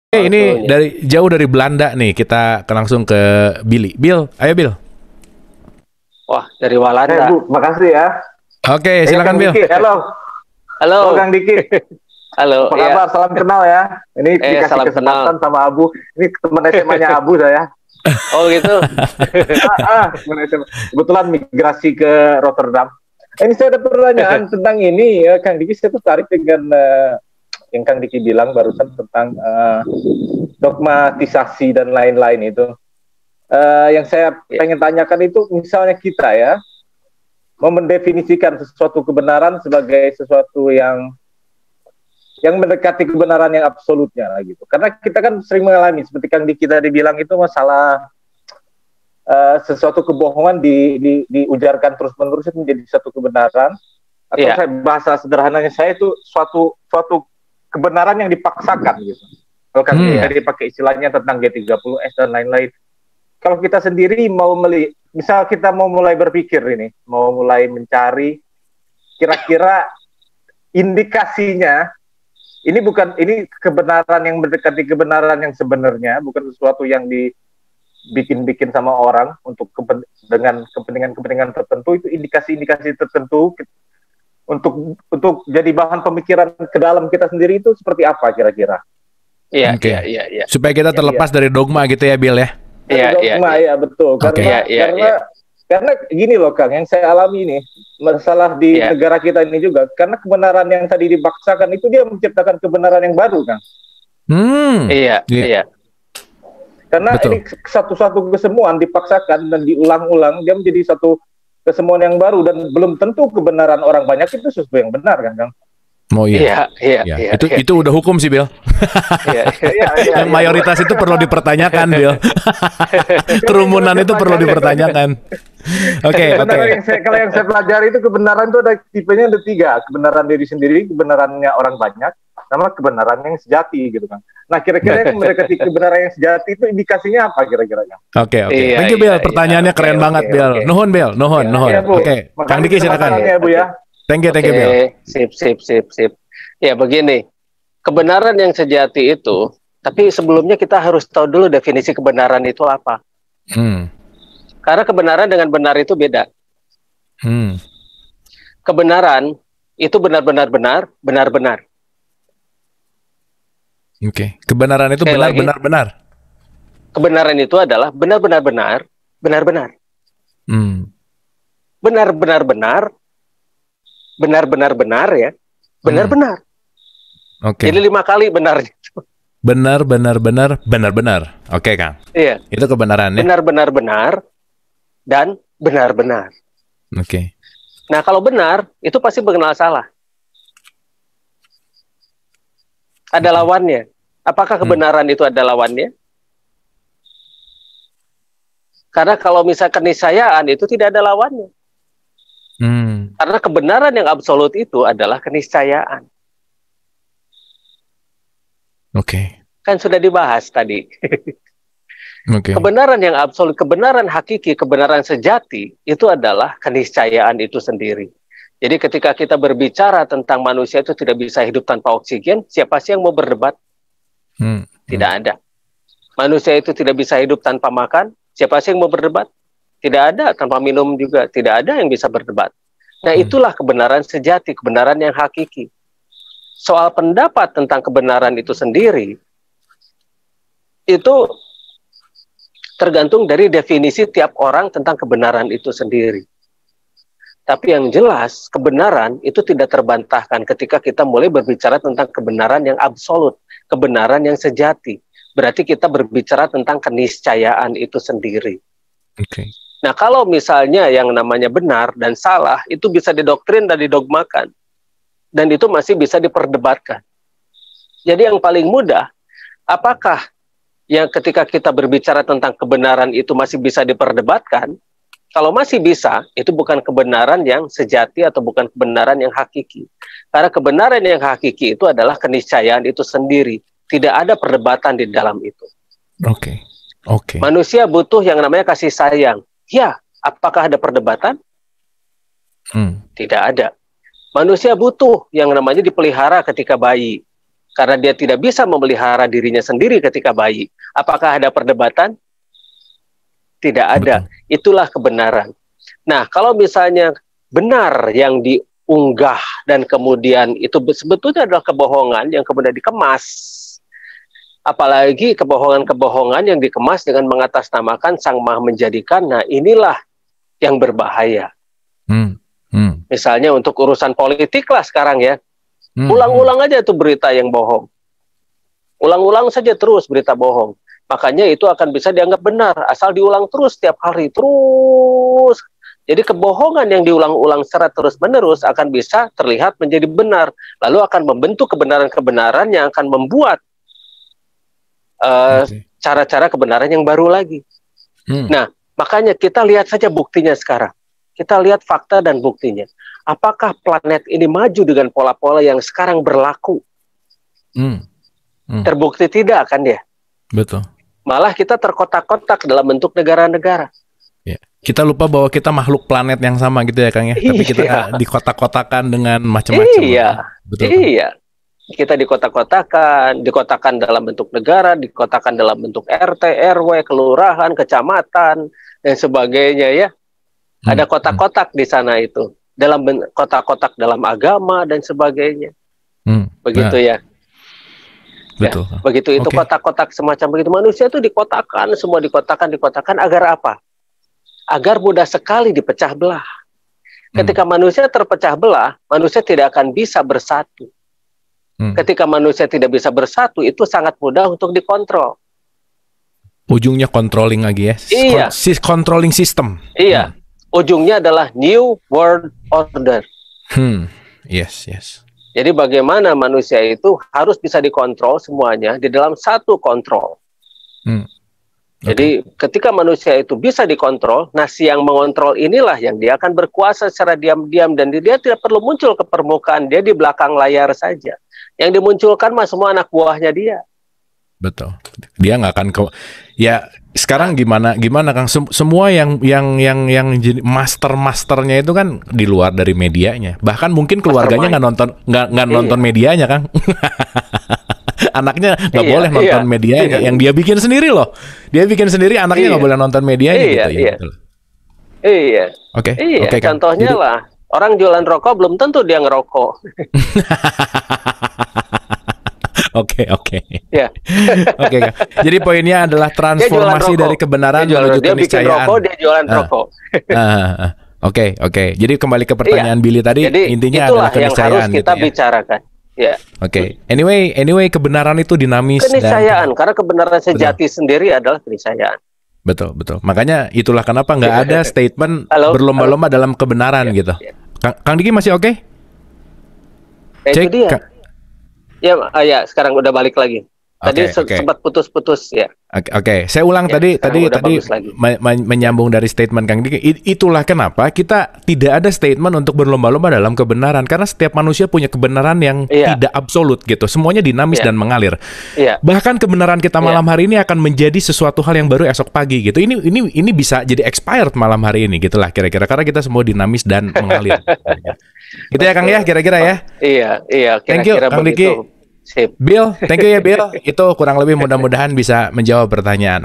Ini dari jauh dari Belanda nih, kita langsung ke Billy. Bill, ayo Bill. Wah, dari Walanda. Bu, makasih ya. Oke, silakan Bill. Diki, halo. Halo. Kang Diki. Halo. Apa kabar? Ya. Salam kenal ya. Ini dikasih salam kesempatan kenal sama Abu. Ini teman SMA-nya Abu saya. Oh gitu. Teman SMA. Kebetulan migrasi ke Rotterdam. Ini saya ada pertanyaan tentang ini ya, Kang Diki. Saya tertarik dengan yang Kang Diki bilang barusan tentang dogmatisasi dan lain-lain itu. Yang saya pengen tanyakan itu, misalnya kita ya mau mendefinisikan sesuatu kebenaran sebagai sesuatu yang mendekati kebenaran yang absolutnya lah gitu. Karena kita kan sering mengalami seperti Kang Diki tadi bilang itu masalah sesuatu kebohongan diujarkan terus-menerus itu menjadi satu kebenaran. Atau saya bahasa sederhananya saya itu suatu kebenaran yang dipaksakan gitu. Kalau Kang Diki tadi pakai istilahnya tentang G30S dan lain-lain. Kalau kita sendiri misal kita mau mulai berpikir ini, mau mulai mencari kira-kira indikasinya, ini kebenaran yang mendekati kebenaran yang sebenarnya, bukan sesuatu yang dibikin-bikin sama orang dengan kepentingan tertentu, itu indikasi-indikasi tertentu untuk jadi bahan pemikiran ke dalam kita sendiri itu seperti apa kira-kira? Iya. Supaya kita terlepas dari dogma gitu ya Bill ya. Iya betul. Karena gini loh Kang, yang saya alami ini masalah di negara kita ini juga, karena kebenaran yang tadi dipaksakan itu dia menciptakan kebenaran yang baru Kang. Iya. Karena ini satu-satu kesemuan dipaksakan dan diulang-ulang, dia menjadi satu kesemuan yang baru dan belum tentu kebenaran orang banyak itu sesuatu yang benar kan Kang. Oh iya. Itu udah hukum sih Bill. Yang mayoritas itu perlu dipertanyakan Bill. Kerumunan itu perlu dipertanyakan. Oke. Kalau yang saya pelajari itu kebenaran itu tipenya ada 3. Kebenaran diri sendiri, kebenarannya orang banyak, sama kebenaran yang sejati gitu kan. Nah kira-kira yang mendekati kebenaran yang sejati itu indikasinya apa kira-kira? Oke. Thank you Bill. Pertanyaannya keren banget Bill. Nuhun Bill. Nuhun. Oke. Kang Diki silakan. Ya Bu ya. Thank you Bill. Sip. Ya begini, kebenaran yang sejati itu, tapi sebelumnya kita harus tahu dulu definisi kebenaran itu apa. Karena kebenaran dengan benar itu beda. Kebenaran itu benar-benar. Oke. Kebenaran itu benar-benar. Kebenaran itu adalah benar-benar. Benar-benar ya. Benar-benar. Oke. Jadi 5 kali benarnya. Benar. Oke, Kang. Iya. Itu kebenaran ya. Benar dan benar. Oke. Nah, kalau benar itu pasti mengenal salah. Ada lawannya. Apakah kebenaran itu ada lawannya? Karena kalau misalkan keniscayaan itu tidak ada lawannya. Karena kebenaran yang absolut itu adalah keniscayaan. Oke. Kan sudah dibahas tadi. Kebenaran yang absolut, kebenaran hakiki, kebenaran sejati itu adalah keniscayaan itu sendiri. Jadi ketika kita berbicara tentang manusia itu tidak bisa hidup tanpa oksigen, siapa sih yang mau berdebat? Tidak ada. Manusia itu tidak bisa hidup tanpa makan, siapa sih yang mau berdebat? Tidak ada. Tanpa minum juga tidak ada yang bisa berdebat. Nah itulah kebenaran sejati, kebenaran yang hakiki. Soal pendapat tentang kebenaran itu sendiri, itu tergantung dari definisi tiap orang tentang kebenaran itu sendiri. Tapi yang jelas, kebenaran itu tidak terbantahkan ketika kita mulai berbicara tentang kebenaran yang absolut, kebenaran yang sejati. Berarti kita berbicara tentang keniscayaan itu sendiri. Nah, kalau misalnya yang namanya benar dan salah, itu bisa didoktrin dan didogmakan. Dan itu masih bisa diperdebatkan. Jadi yang paling mudah, apakah yang ketika kita berbicara tentang kebenaran itu masih bisa diperdebatkan? Kalau masih bisa, itu bukan kebenaran yang sejati atau bukan kebenaran yang hakiki. Karena kebenaran yang hakiki itu adalah keniscayaan itu sendiri. Tidak ada perdebatan di dalam itu. Manusia butuh yang namanya kasih sayang. Ya, apakah ada perdebatan? Tidak ada. Manusia butuh yang namanya dipelihara ketika bayi. karena dia tidak bisa memelihara dirinya sendiri ketika bayi. Apakah ada perdebatan? Tidak ada. Betul. Itulah kebenaran. Nah, kalau misalnya benar yang diunggah dan kemudian itu sebetulnya adalah kebohongan yang kemudian dikemas, apalagi kebohongan-kebohongan yang dikemas dengan mengatasnamakan Sang Maha Menjadikan, nah inilah yang berbahaya. Misalnya untuk urusan politik lah sekarang ya, ulang-ulang aja itu berita yang bohong. Ulang-ulang saja terus berita bohong. Makanya itu akan bisa dianggap benar, asal diulang terus setiap hari, terus. Jadi kebohongan yang diulang-ulang secara terus-menerus akan bisa terlihat menjadi benar. Lalu akan membentuk kebenaran-kebenaran yang akan membuat cara-cara kebenaran yang baru lagi. Nah, makanya kita lihat saja buktinya sekarang. Kita lihat fakta dan buktinya. Apakah planet ini maju dengan pola-pola yang sekarang berlaku? Terbukti tidak kan ya? Betul. Malah kita terkotak-kotak dalam bentuk negara-negara. Ya. Kita lupa bahwa kita makhluk planet yang sama gitu ya Kang ya. Tapi kita dikotak-kotakan dengan macam-macam. Iya. Betul. Iya. Kita dikotak-kotakan dalam bentuk negara, dikotakkan dalam bentuk RT, RW, kelurahan, kecamatan dan sebagainya ya. Ada kotak-kotak di sana itu. Dalam kotak-kotak dalam agama dan sebagainya. Begitu ya. Betul. Ya, begitu itu kotak-kotak semacam begitu. Manusia itu dikotakkan, semua dikotakkan agar apa? Agar mudah sekali dipecah belah. Ketika manusia terpecah belah, manusia tidak akan bisa bersatu. Ketika manusia tidak bisa bersatu, itu sangat mudah untuk dikontrol. Ujungnya controlling lagi ya. Iya. Controlling system. Iya. Ujungnya adalah New World Order. Yes. Jadi bagaimana manusia itu harus bisa dikontrol semuanya di dalam satu kontrol. Jadi ketika manusia itu bisa dikontrol, nah si yang mengontrol inilah yang dia akan berkuasa secara diam-diam dan dia tidak perlu muncul ke permukaan, dia di belakang layar saja. Yang dimunculkan mah semua anak buahnya dia. Betul. Dia nggak akan ya sekarang gimana Kang, semua yang masternya itu kan di luar dari medianya. Bahkan mungkin keluarganya nggak nonton medianya Kang. Anaknya nggak boleh nonton medianya, yang dia bikin sendiri loh. Dia bikin sendiri, anaknya nggak boleh nonton medianya gitu ya. Iya. Oke. Contohnya lah, orang jualan rokok belum tentu dia ngerokok. Oke. Ya. Oke. Jadi poinnya adalah transformasi dari kebenaran menuju keniscayaan. Dia bikin rokok, dia jualan rokok. Oke. Jadi kembali ke pertanyaan Billy tadi, intinya adalah keniscayaan. Itulah yang harus kita bicarakan. Ya. Oke. Anyway, kebenaran itu dinamis. Keniscayaan, karena kebenaran sejati sendiri adalah keniscayaan. Betul. Makanya itulah kenapa nggak ada statement berlomba-lomba dalam kebenaran gitu. Kang Diki masih oke? Itu dia. Ya, sekarang udah balik lagi. Tadi sempat putus-putus ya. Oke. Saya ulang tadi menyambung dari statement Kang Diki. Itulah kenapa kita tidak ada statement untuk berlomba-lomba dalam kebenaran, karena setiap manusia punya kebenaran yang tidak absolut gitu. Semuanya dinamis dan mengalir. Bahkan kebenaran kita malam hari ini akan menjadi sesuatu hal yang baru esok pagi gitu. Ini bisa jadi expired malam hari ini gitulah kira-kira, karena kita semua dinamis dan mengalir. Gitu ya Kang ya, kira-kira ya. Iya. Thank you Kang Diki. Bill, thank you ya Bill. Itu kurang lebih mudah-mudahan bisa menjawab pertanyaan.